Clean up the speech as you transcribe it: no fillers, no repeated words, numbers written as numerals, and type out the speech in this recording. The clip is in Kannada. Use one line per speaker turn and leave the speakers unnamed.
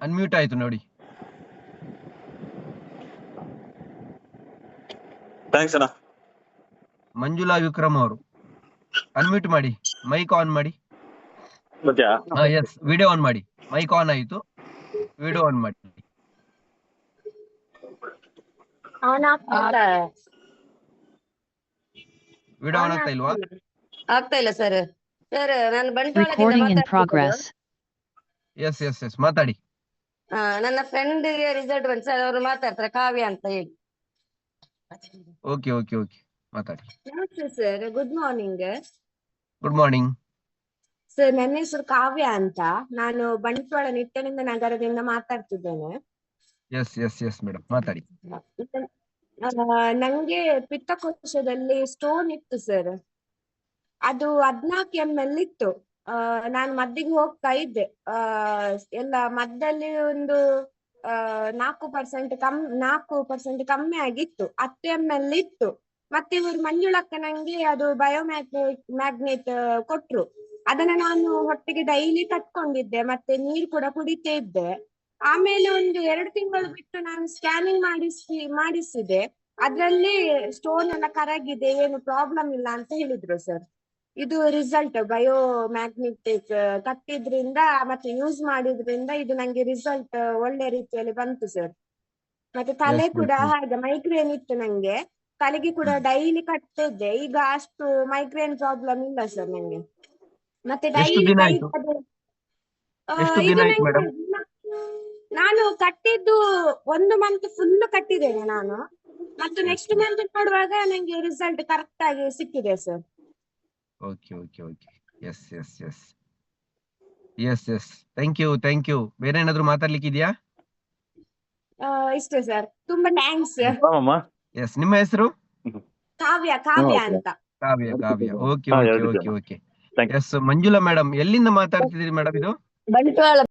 ಅನ್ಮ್ಯೂಟ್ ಆಯ್ತು ನೋಡಿ.
ಥ್ಯಾಂಕ್ಸ್ ಅಣ್ಣ.
ಮಂಜುಳಾ ವಿಕ್ರಮ್ ಅವರು ಅನ್ಮ್ಯೂಟ್ ಮಾಡಿ, ಮೈಕ್ ಆನ್ ಮಾಡಿ. ಎಸ್, ವಿಡಿಯೋ ಆನ್ ಮಾಡಿ. ಮೈಕ್ ಆನ್ ಆಯ್ತು, ವಿಡಿಯೋ ಆನ್ ಮಾಡಿ. ವಿಡಿಯೋ ಆನ್ ಆಗ್ತಾ ಇಲ್ವಾ?
ಆಗ್ತಾ ಇಲ್ಲ ಸರ್. ಸರ್ ನಾನು
Recording in progress.
Yes yes yes, ಮಾತಾಡಿ.
ನನ್ನ ಫ್ರೆಂಡ್ ಗೆ ರಿಸಲ್ಟ್ ಬಂತು ಸರ್, ಅವರು ಮಾತಾಡ್ತಾರೆ ಕಾವ್ಯ ಅಂತ ಹೇಳಿ.
ಓಕೆ ಓಕೆ ಓಕೆ, ಮಾತಾಡಿ.
ನಮಸ್ತೆ sir, good morning.
Good morning
sir, ನನ್ನ ಹೆಸರು ಕಾವ್ಯ ಅಂತ. ನಾನು ಬಂಟ್ವಾಳ ನಿತ್ಯಾನಂದ ನಗರದಿಂದ ಮಾತಾಡ್ತಿದ್ದೇನೆ.
ಎಸ್ ಎಸ್ ಎಸ್ ಮೇಡಮ್, ಮಾತಾಡಿ.
ನಂಗೆ ಪಿತ್ತಕೋಶದಲ್ಲಿ ಸ್ಟೋನ್ ಇತ್ತು ಸರ್. ಅದು 14 ml ಇತ್ತು. ನಾನು ಮದ್ದಿಗೆ ಹೋಗ್ತಾ ಇದ್ದೆ. ಎಲ್ಲ ಮದ್ದಲ್ಲಿ ಒಂದು 4% ಕಮ್ಮಿ ಆಗಿತ್ತು. 10 ml ಇತ್ತು. ಮತ್ತೆ ಇವರು ಮಂಜುಳಕ್ಕ ನಂಗೆ ಅದು ಮ್ಯಾಗ್ನೆಟ್ ಕೊಟ್ರು. ಅದನ್ನ ನಾನು ಹೊಟ್ಟೆಗೆ ಡೈಲಿ ಕಟ್ಕೊಂಡಿದ್ದೆ, ಮತ್ತೆ ನೀರು ಕೂಡ ಕುಡಿತಾ ಇದ್ದೆ. ಆಮೇಲೆ ಒಂದು 2 ತಿಂಗಳು ಬಿಟ್ಟು ನಾನು ಸ್ಕ್ಯಾನಿಂಗ್ ಮಾಡಿಸಿದೆ. ಅದ್ರಲ್ಲಿ ಸ್ಟೋನ್ ಎಲ್ಲ ಕರಗಿದೆ, ಏನು ಪ್ರಾಬ್ಲಮ್ ಇಲ್ಲ ಅಂತ ಹೇಳಿದ್ರು ಸರ್. ಇದು ರಿಸಲ್ಟ್ ಬಯೋಮ್ಯಾಗ್ನೆಟಿಕ್ ಕಟ್ಟಿದ್ರಿಂದ ಮತ್ತೆ ಯೂಸ್ ಮಾಡಿದ್ರಿಂದ ಇದು ನಂಗೆ ರಿಸಲ್ಟ್ ಒಳ್ಳೆ ರೀತಿಯಲ್ಲಿ ಬಂತು ಸರ್. ಮತ್ತೆ ತಲೆ ಕೂಡ ಹಾಗೆ ಮೈಗ್ರೇನ್ ಇತ್ತು ನಂಗೆ, ತಲೆಗೆ ಕೂಡ ಡೈಲಿ ಕಟ್ತಿದ್ದೆ. ಈಗ ಅಷ್ಟು ಮೈಗ್ರೇನ್ ಪ್ರಾಬ್ಲಮ್ ಇಲ್ಲ ಸರ್ ನಂಗೆ. ಮತ್ತೆ ಡೈಲಿ ನಾನು ಕಟ್ಟಿದ್ದು 1 ಮಂತ್ ಫುಲ್ ಕಟ್ಟಿದ್ದೇನೆ ನಾನು. ಮತ್ತು ನೆಕ್ಸ್ಟ್ ಮಂತ್ ನೋಡುವಾಗ ನಂಗೆ ರಿಸಲ್ಟ್ ಕರೆಕ್ಟ್ ಆಗಿ ಸಿಕ್ಕಿದೆ sir.
Okay okay okay, yes yes yes yes yes, thank you. ಬೇರೆ ಏನಾದ್ರು ಮಾತಾಡ್ಲಿಕ್ಕೆ ಇದೆಯಾ?
ಇಷ್ಟೇ ಸರ್, ತುಂಬಾ ಥ್ಯಾಂಕ್ಸ್.
ಎಸ್, ನಿಮ್ಮ ಹೆಸರು?
ಕಾವ್ಯ ಅಂತ.
Kavya, okay okay okay okay. Yes, Manjula madam, ಎಲ್ಲಿಂದ ಮಾತಾಡ್ತಿದ್ದೀರಿ ಮೇಡಮ್? ಇದು
ಬಂಟ್ವಾಳ